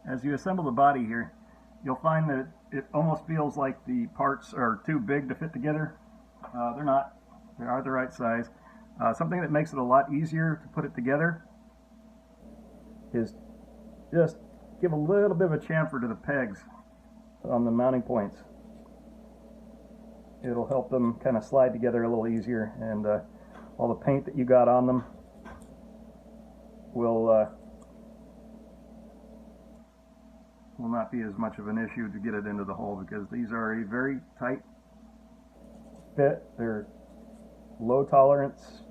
As you assemble the body here, you'll find that it almost feels like the parts are too big to fit together. They're not. They are the right size. Something that makes it a lot easier to put it together is just give a little bit of a chamfer to the pegs on the mounting points. It'll help them kind of slide together a little easier, and all the paint that you got on them will not be as much of an issue to get it into the hole, because these are a very tight fit. They're low tolerance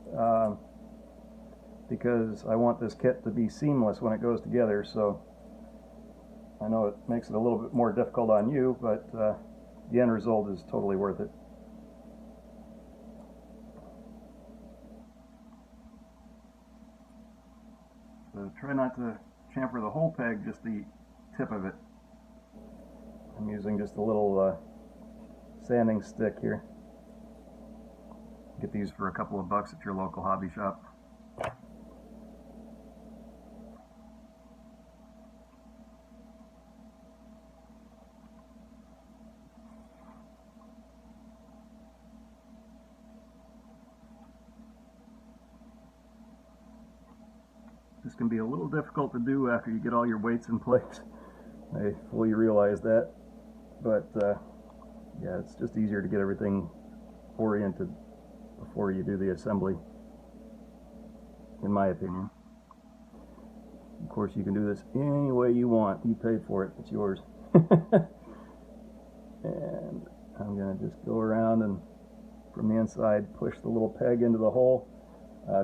because I want this kit to be seamless when it goes together. So I know it makes it a little bit more difficult on you, but the end result is totally worth it. So try not to chamfer the whole peg, just the tip of it. I'm using just a little sanding stick here. Get these for a couple of bucks at your local hobby shop. This can be a little difficult to do after you get all your weights in place. I fully realize that, but yeah, it's just easier to get everything oriented before you do the assembly, in my opinion. Of course, you can do this any way you want. You paid for it, it's yours. And I'm going to just go around and from the inside push the little peg into the hole.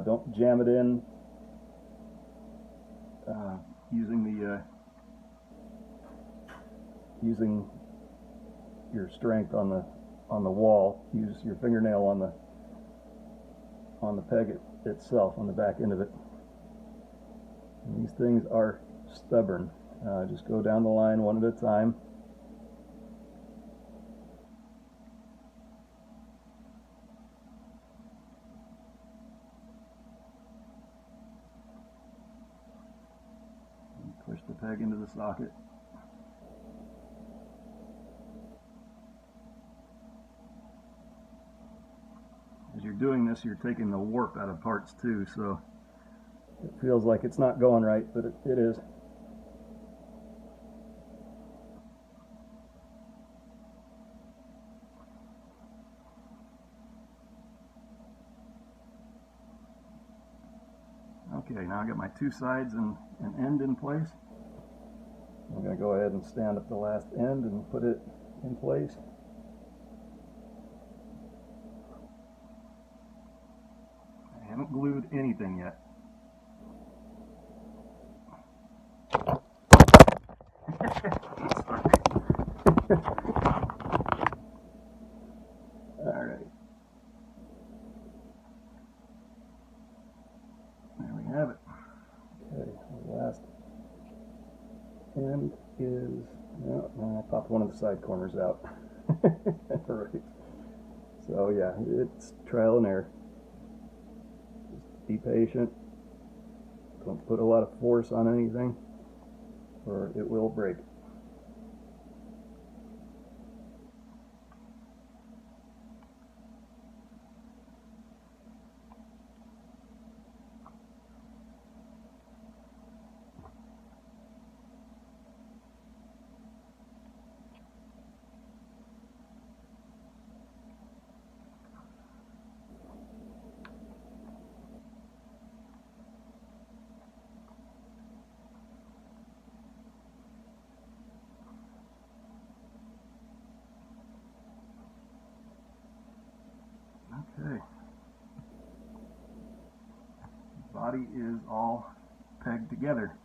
Don't jam it in using your strength on the wall. Use your fingernail on the peg itself, on the back end of it. And these things are stubborn. Just go down the line one at a time. And push the peg into the socket. As you're doing this, you're taking the warp out of parts too, so it feels like it's not going right, but it is. Okay, now I got my two sides and an end in place. I'm going to go ahead and stand up the last end and put it in place. I haven't glued anything yet. All right. There we have it. Okay, the last end is, no, I popped one of the side corners out. Right. So yeah, it's trial and error. Just be patient. Don't put a lot of force on anything, or it will break. Okay. Body is all pegged together.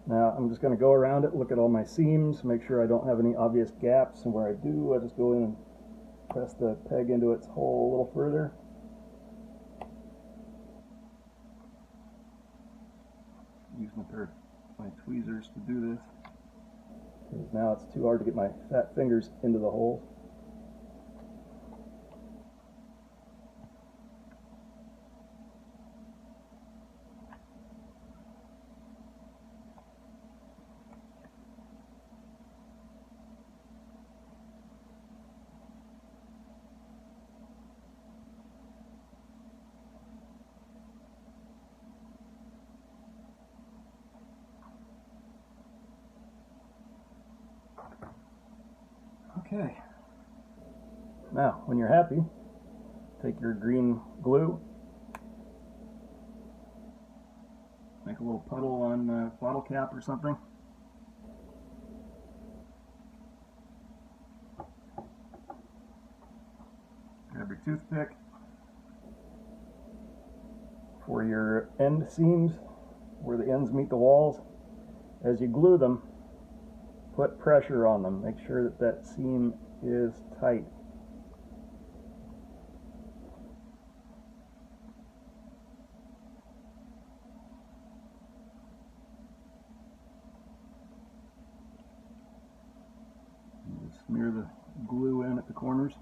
Now I'm just going to go around it, look at all my seams, make sure I don't have any obvious gaps, and where I do, I just go in and press the peg into its hole a little further. Use my tweezers to do this, because now it's too hard to get my fat fingers into the hole. Okay. Now, when you're happy, take your green glue, make a little puddle on a bottle cap or something. Grab your toothpick. For your end seams, where the ends meet the walls, as you glue them, put pressure on them. Make sure that that seam is tight. Just smear the glue in at the corners.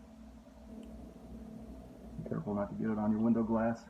Be careful not to get it on your window glass.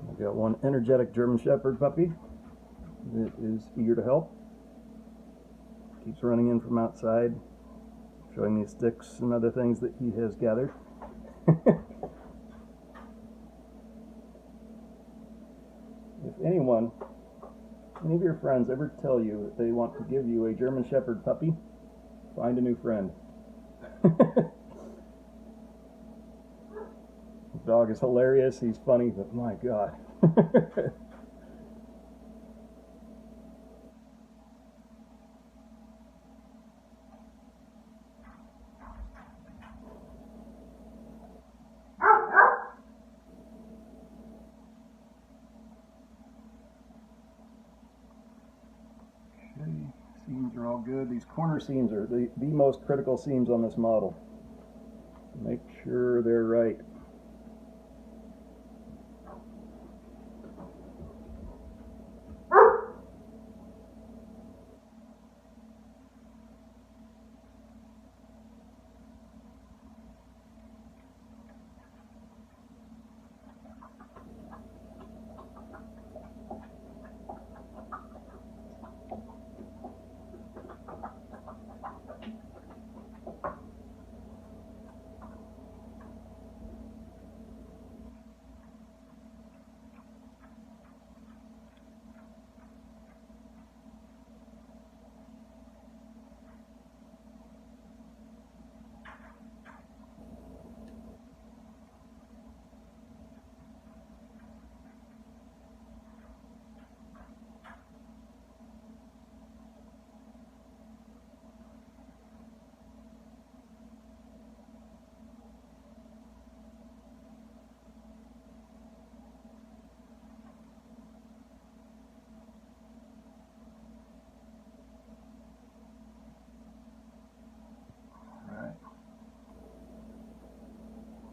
We've got one energetic German Shepherd puppy that is eager to help. Keeps running in from outside, showing me sticks and other things that he has gathered. If anyone, any of your friends ever tell you that they want to give you a German Shepherd puppy, find a new friend. The dog is hilarious, he's funny, but my God. Okay, seams are all good. These corner seams are the most critical seams on this model. Make sure they're right.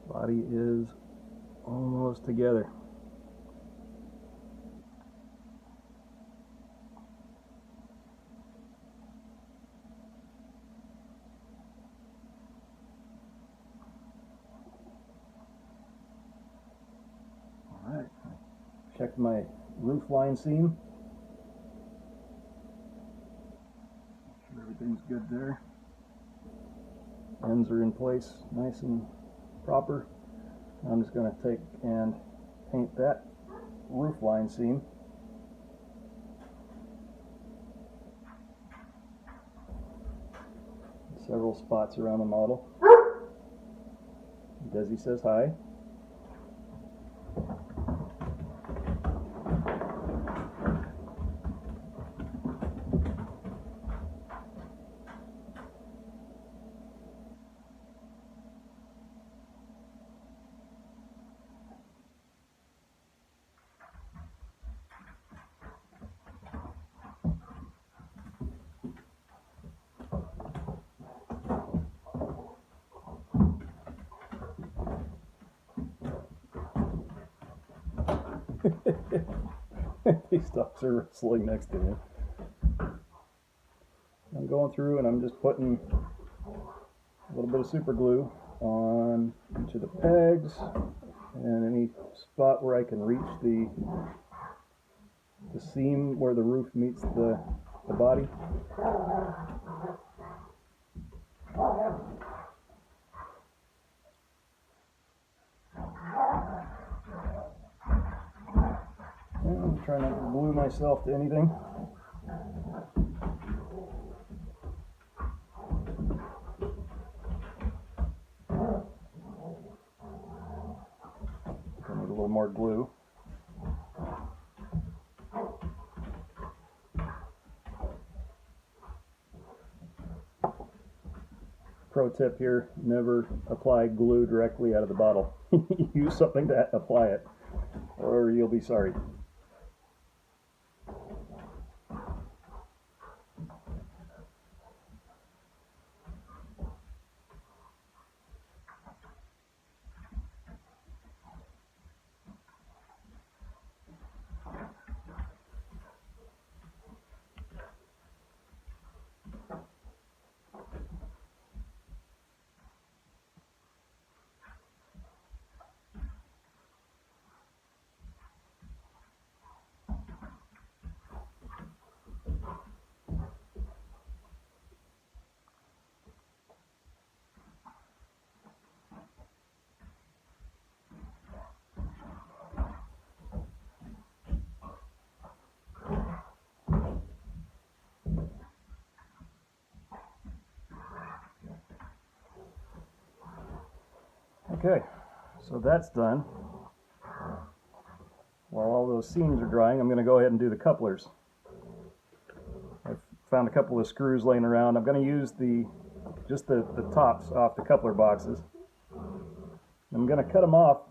Body is almost together. All right, check my roof line seam. Make sure everything's good there. Ends are in place, nice and proper. I'm just going to take and paint that roof line seam. Several spots around the model. Desi says hi. Ducks are wrestling next to me. I'm going through and I'm just putting a little bit of super glue on each of the pegs and any spot where I can reach the seam where the roof meets the body. And I'm trying not to glue myself to anything. I need a little more glue. Pro tip here, never apply glue directly out of the bottle. Use something to apply it, or you'll be sorry. Okay, so that's done. While all those seams are drying, I'm going to go ahead and do the couplers. I've found a couple of screws laying around. I'm going to use just the tops off the coupler boxes. I'm going to cut them off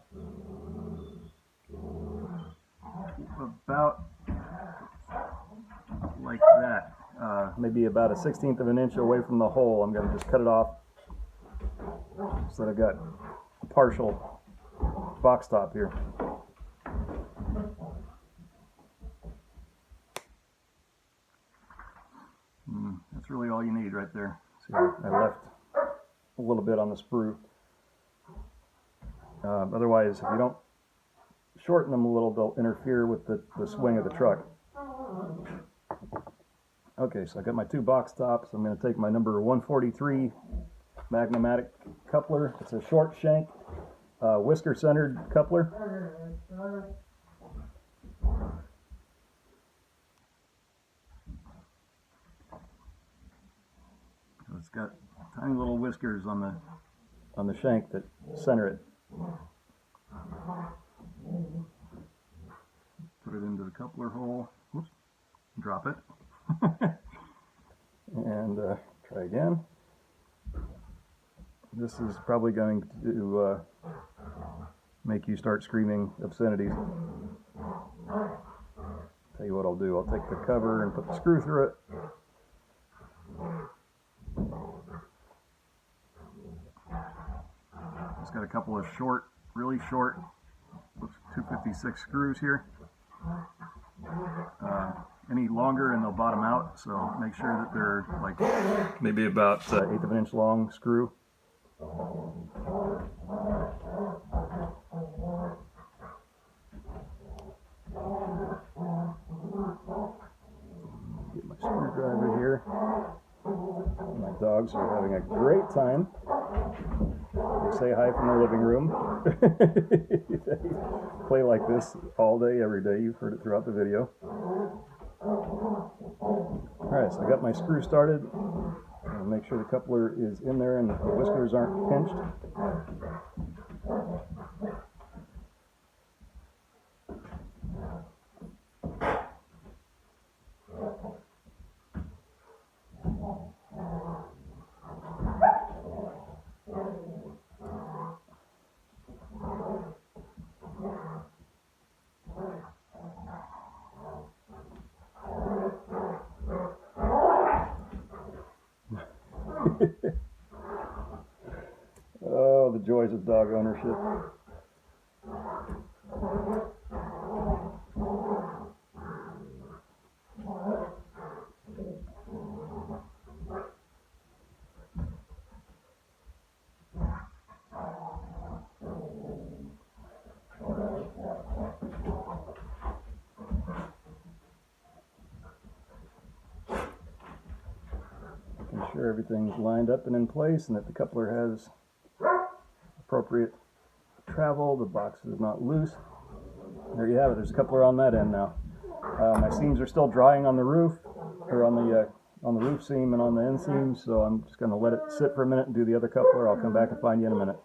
about like that, maybe about a 1/16 of an inch away from the hole. I'm going to just cut it off so that I've got a partial box top here. That's really all you need right there. See, I left a little bit on the sprue. Otherwise, if you don't shorten them a little, they'll interfere with the swing of the truck. Okay, so I got my two box tops. I'm going to take my number 143 Magnematic coupler. It's a short shank, whisker centered coupler. So it's got tiny little whiskers on the shank that center it. Put it into the coupler hole. Whoops. Drop it. And try again. This is probably going to make you start screaming obscenities. Tell you what I'll do. I'll take the cover and put the screw through it. It's got a couple of short, really short 256 screws here. Any longer and they'll bottom out, so make sure that they're like maybe about 1/8 of an inch long screw. Get my screwdriver here. My dogs are having a great time. They say hi from the living room. They play like this all day, every day. You've heard it throughout the video. Alright, so I got my screw started. I'll make sure the coupler is in there and the whiskers aren't pinched. Oh, the joys of dog ownership. sure everything's lined up and in place and that the coupler has appropriate travel, the box is not loose. There you have it, there's a coupler on that end now. My seams are still drying on the roof, or on the roof seam and on the end seam, so I'm just going to let it sit for a minute and do the other coupler. I'll come back and find you in a minute.